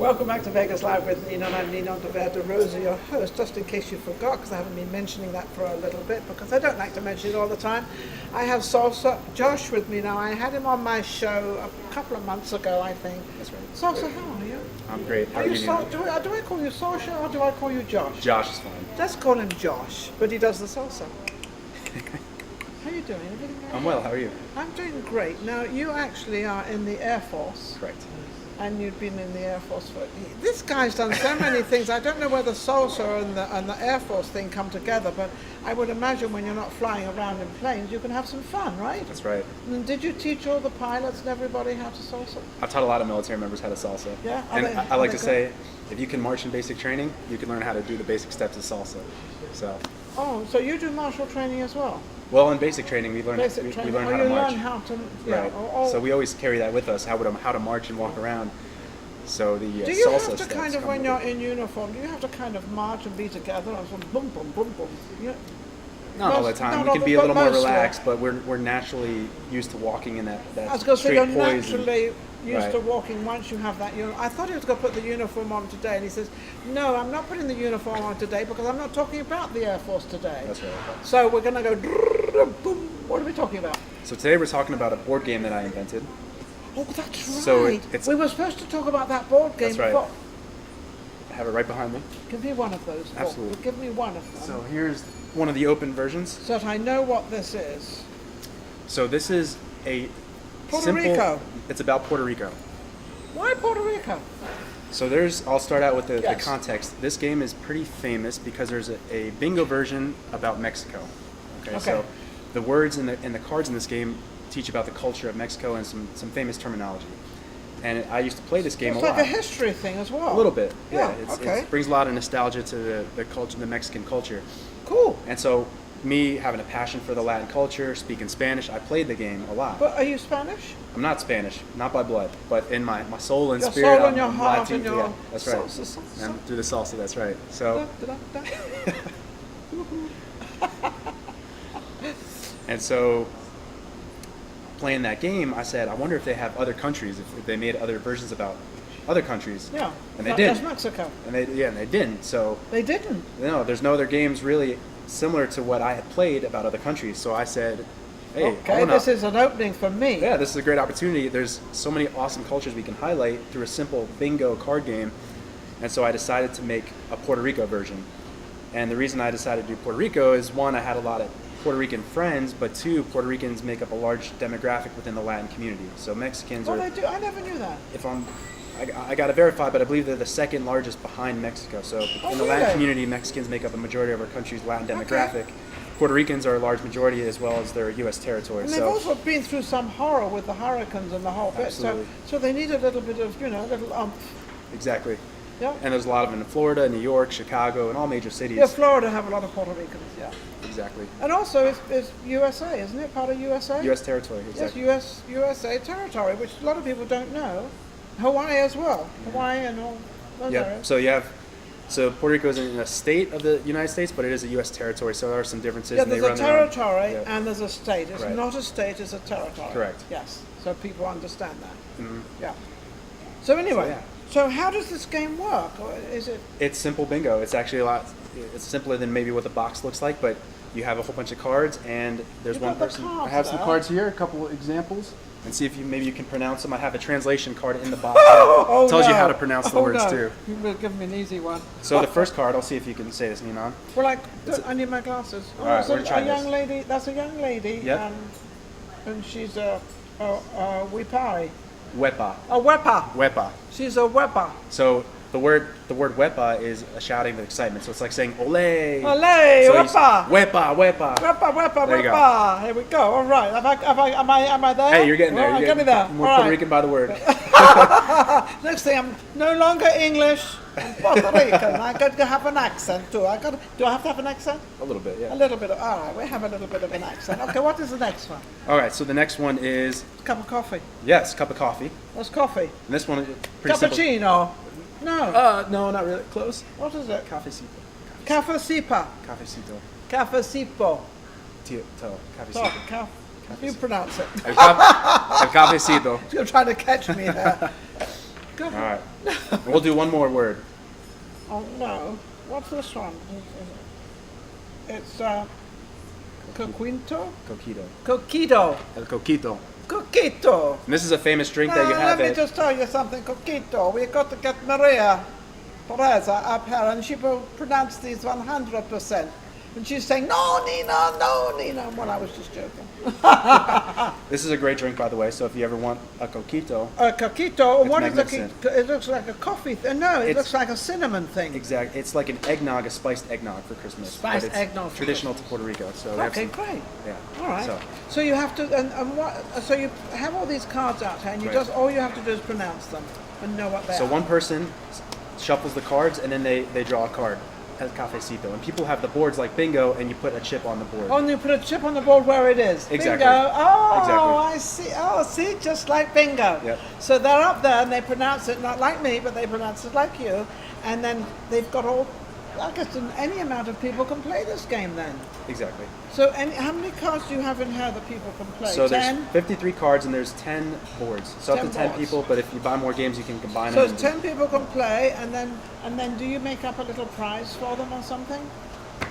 Welcome back to Vegas Live with Ninon. I'm Ninon de Rosa, your host. Just in case you forgot, because I haven't been mentioning that for a little bit, because I don't like to mention it all the time. I have Salsa Josh with me now. I had him on my show a couple of months ago, I think. That's right. Salsa, how are you? I'm great. How Are are you you doing? do I call you Salsa or do I call you Josh? Josh is fine. Let's call him Josh, but he does the salsa. How are you doing? Everything okay? I'm well. How are you? I'm doing great. Now, you actually are in the Air Force. Correct. And you've been in the Air Force for... This guy's done so many things. I don't know where the salsa and the Air Force thing come together, but I would imagine when you're not flying around in planes, you can have some fun, right? That's right. And did you teach all the pilots and everybody how to salsa? I've taught a lot of military members how to salsa. Yeah? And I like to say, if you can march in basic training, you can learn how to do the basic steps of salsa. So. Oh, so you do martial training as well? Well, in basic training, we learn how to march. Learn how to... Right. So we always carry that with us, how to march and walk around. So the do you salsa have to steps kind of, come when with you're it. in uniform, do you have to kind of march and be together and sort of boom, boom, boom, boom? Yeah. Not all the time. We can be a little more relaxed, but we're naturally used to walking in that I was going to say, straight you're poise. naturally used to Right. walking once you have that uniform. I thought he was going to put the uniform on today, and he says, no, I'm not putting the uniform on today because I'm not talking about the Air Force today. That's right. So we're going to go, boom. What are we talking about? So today we're talking about a board game that I invented. Oh, that's right. So it's- we were supposed to talk about that board game. That's right. Before. I have it right behind me. Give me one of those. Absolutely. Give me one of them. So here's one of the open versions. So that I know what this is. So this is a Puerto simple, Rico. It's about Puerto Rico. Why Puerto Rico? So I'll start out with the Yes. context. This game is pretty famous because there's a bingo version about Mexico. Okay. So the words and the cards in this game teach about the culture of Mexico and some famous terminology. And I used to play this game It's a like lot. a history thing as well. A little bit. Yeah, Yeah. It brings a lot of nostalgia to the culture, the Mexican culture. Cool. And so me having a passion for the Latin culture, speaking Spanish, I played the game a lot. But are you Spanish? I'm not Spanish, not by blood, but in my soul and Your spirit. soul and your I'm heart Latin. and your Yeah, that's right. salsa. And through the salsa, that's right. So, and so playing that game, I said, I wonder if they have other countries, if they made other versions about other countries. Yeah. And they Not didn't. just Mexico. And they didn't. So They didn't. no, there's no other games really similar to what I had played about other countries. So I said, hey, Okay, this is an opening for me. yeah, this is a great opportunity. There's so many awesome cultures we can highlight through a simple bingo card game. And so I decided to make a Puerto Rico version. And the reason I decided to do Puerto Rico is, one, I had a lot of Puerto Rican friends, but two, Puerto Ricans make up a large demographic within the Latin community. So Mexicans Oh, are, they do. I never knew that. I got to verify, but I believe they're the second largest behind Mexico. So in the Latin really? community, Mexicans make up a majority of our country's Latin demographic. Okay. Puerto Ricans are a large majority as well as their U.S. territory. And they've also been through some horror with the hurricanes and the whole bit. Absolutely. So they need a little bit of, a little Exactly. Yeah. And there's a lot of them in Florida, New York, Chicago, and all major cities. Yeah, Florida have a lot of Puerto Ricans, yeah. Exactly. And also it's USA, isn't it? Part of USA? U.S. territory, exactly. Yes, USA territory, which a lot of people don't know. Hawaii as well. Hawaii and all those Yeah. areas. So Puerto Rico is in a state of the United States, but it is a U.S. territory, so there are some differences. Yeah, and they there's a run their own- territory Yeah. and there's a state. It's Right. not a state, it's a territory. Correct. Yes, so people understand that. Mhm. Yeah. So anyway, yeah. so how does this game work? Or is it? It's simple bingo. It's actually it's simpler than maybe what the box looks like, but you have a whole bunch of cards, and there's You've one got the person. cards I have some there. cards here, a couple of examples, and see if maybe you can pronounce them. I have a translation card in the box Oh, that tells you no. how to pronounce the words no. too. You will give me an easy one. So the first card, I'll see if you can say this, Ninon. Well, I need my glasses. Oh, All right, so we're gonna try a young this. lady. That's a young lady. Yep. And she's a wipari. Wepa. A wepa. Wepa. She's a wepa. So the word wepa is a shouting of excitement. So it's like saying ole. Olé, So wepa. Wepa, wepa. Wepa, There you go. wepa. Here we go. All right. Am I there? Hey, you're getting there. Well, You're I'm getting there. More All Puerto right. Rican by the word. Next thing, I'm no longer English. I'm Puerto Rican. I got to have an accent too. Do I have to have an accent? A little bit, A yeah. little bit. All right. We have a little bit of an accent. Okay. What is the next one? All right. So the next one is Cup of coffee. yes, cup of coffee. What's coffee? And this one is pretty simple. Cappuccino. No. No, not really. Close. What is it? Cafecito. Cafecipa. Cafecito. Cafecipo. Cafecito. You pronounce it. El cafecito. You're trying to catch me there. Go All ahead. right. We'll do one more word. Oh no. What's this one? It's coquito? Coquito. Coquito. El coquito. Coquito. And this is a famous drink that you Now, have let me at... just tell you something, Coquito. We got to get Maria Pureza up here, and she will pronounce these 100%. And she's saying, no, Nina, no, Nina. Well, I was just joking. This is a great drink, by the way, so if you ever want a coquito... A coquito, It's what is a magnificent. It looks like a coffee thing. No, it It's- looks like a cinnamon thing. Exactly. It's like an eggnog, a spiced eggnog for Christmas. Spiced but it's eggnog for traditional to Puerto Rico. So they have Okay, some- great. Yeah. All right. So, So you have to, and what? So you have all these cards out here, and you Right. just all you have to do is pronounce them and know what they so are. one person shuffles the cards, and then they draw a card as cafecito. And people have the boards like bingo, and you put a chip on the board. Oh, and you put a chip on the board where it is. Exactly. Bingo. Oh, Exactly. I see. Oh, see, just like bingo. Yep. So they're up there and they pronounce it not like me, but they pronounce it like you. And then they've got all. I guess any amount of people can play this game then. Exactly. So, how many cards do you have in here that people can play? So there's 10? 53 cards, and there's 10 boards. So up 10 to 10 boards. people, but if you buy more games, you can combine So them. it's 10 people can play, and then do you make up a little prize for them or something?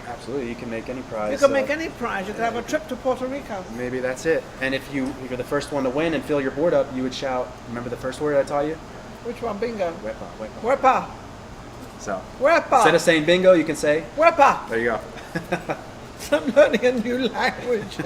Absolutely, you can make any prize. You can make any prize. You can have a trip to Puerto Rico. Maybe that's it. And if you're the first one to win and fill your board up, you would shout, remember the first word I taught you? Which one? Bingo. Wepa, wepa. Huepa. So Huepa. instead of saying bingo, you can say, Huepa. there you go. I'm learning a new language.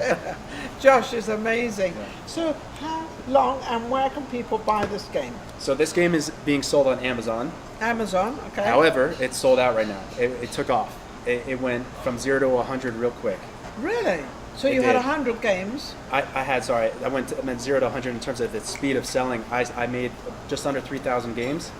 Josh is amazing. So how long and where can people buy this game? So this game is being sold on Amazon. Amazon, okay. However, it's sold out right now. It took off. It went from 0 to 100 real quick. Really? So It you had did. 100 games. I went 0 to 100 in terms of its speed of selling. I made just under 3,000 games,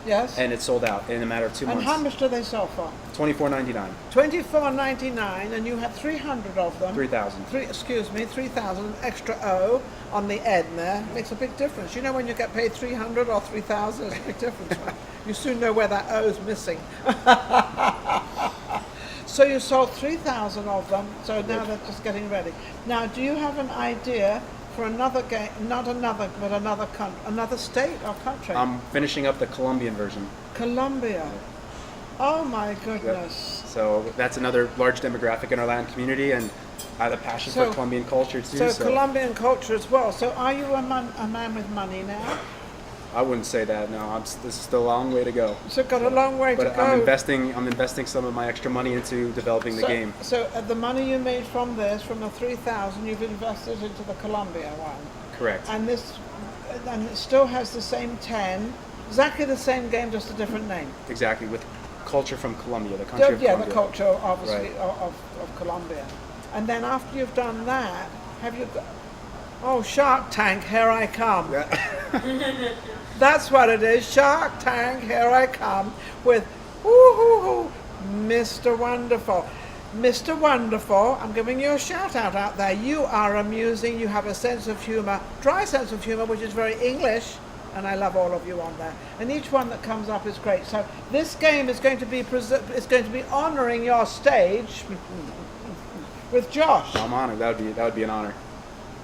Yes. and it sold out in a matter of 2 And months. how much do they sell for? $24.99. $24.99, and you had 300 of them. 3,000. 3,000 extra O on the end there. Makes a big difference. You know when you get paid 300 or 3,000, it's a big difference. Right? You soon know where that O is missing. So you sold 3,000 of them, so now they're just getting ready. Now, do you have an idea for another game, not another, but another state or country? I'm finishing up the Colombian version. Colombia. Oh my Yep. goodness. So that's another large demographic in our Latin community, and I have a passion So- for Colombian culture too. So Colombian culture as well. So are you a man with money now? I wouldn't say that. No, this is still a long way to go. So got a long way to But go. I'm investing some of my extra money into developing the game. So the money you made from this, from the 3,000, you've invested into the Colombia one, Correct. and it still has the same 10, exactly the same game, just a different name. Exactly, with culture from Colombia, the country of Yeah, Colombia. the culture obviously Right. of Colombia. And then after you've done that, have you got? Oh, Shark Tank, here I come. That's what it is. Shark Tank, here I come with woo-hoo-hoo, Mr. Wonderful. Mr. Wonderful, I'm giving you a shout out there. You are amusing. You have a sense of humor, dry sense of humor, which is very English. And I love all of you on there. And each one that comes up is great. So this game is going to be honoring your stage with Josh. I'm honored. That would be an honor.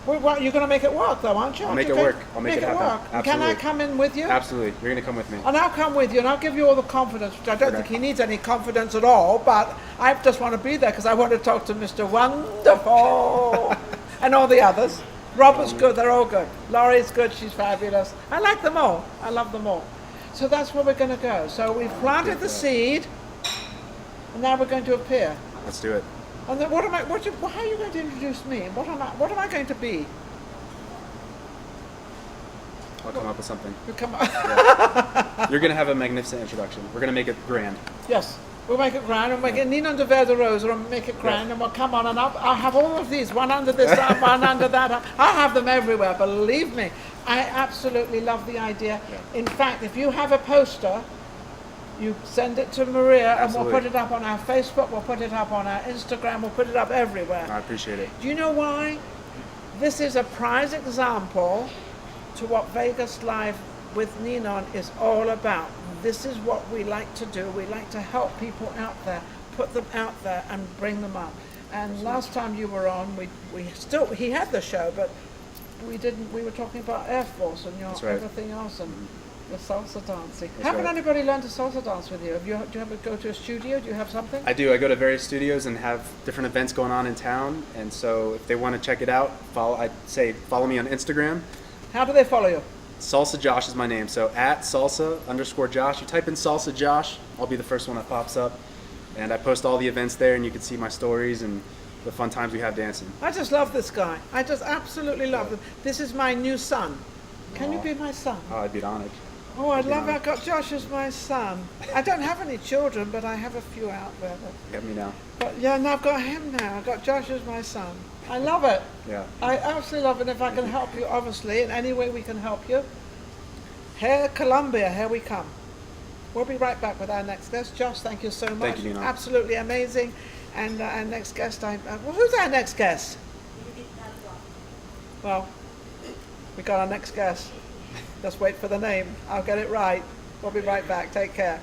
Well, you're going to make it work, though, aren't you? I'll Aren't make you it going- work. I'll make it happen. Work. Can I Absolutely. come in with you? Absolutely, you're gonna come with me. And I'll come with you, and I'll give you all the confidence, which I don't Okay. think he needs any confidence at all, but I just want to be there because I want to talk to Mr. Wonderful and all the others. Robert's good, they're all good. Laurie's good, she's fabulous. I like them all. I love them all. So that's where we're going to go. So we've planted the seed, and now we're going to appear. Let's do it. And then how are you going to introduce me? What am I going to be? I'll come up with something. You come You're gonna have a magnificent introduction. We're gonna make it grand. Yes, we'll make it grand, and we'll get Ninon de Verde Rose, and we'll make it grand, and we'll come on, and I'll have all of these, one under this arm, one under that arm. I'll have them everywhere, believe me. I absolutely love the idea. Yeah. In fact, if you have a poster, you send it to Maria, and we'll Absolutely. put it up on our Facebook, we'll put it up on our Instagram, we'll put it up everywhere. I appreciate it. Do you know why? This is a prize example to what Vegas Live with Ninon is all about. This is what we like to do. We like to help people out there, put them out there and bring them up. And last time you were on, he had the show, but we were talking about Air Force and That's right. everything else. And The salsa dancing. That's Haven't right. anybody learned to salsa dance with you? Do you ever go to a studio? Do you have something? I do. I go to various studios and have different events going on in town. And so if they want to check it out, I'd say follow me on Instagram. How do they follow you? Salsa Josh is my name. So at salsa_Josh. You type in Salsa Josh, I'll be the first one that pops up. And I post all the events there, and you can see my stories and the fun times we have dancing. I just love this guy. I just absolutely love him. This is my new son. Can you Aw. be my son? Oh, I'd be honored. Oh, I I'd be love it. honored. I've got Josh as my son. I don't have any children, but I have a few out there. You have me now. But yeah, no, I've got him now. I've got Josh as my son. I love it. Yeah. I absolutely love it. If I can help you, obviously, in any way we can help you. Here, Colombia, here we come. We'll be right back with our next guest. Josh, thank you so much. Thank you, Ninon. Absolutely amazing. And our next guest, well, who's our next guest? Well, we got our next guest. Just wait for the name. I'll get it right. We'll be right back. Take care.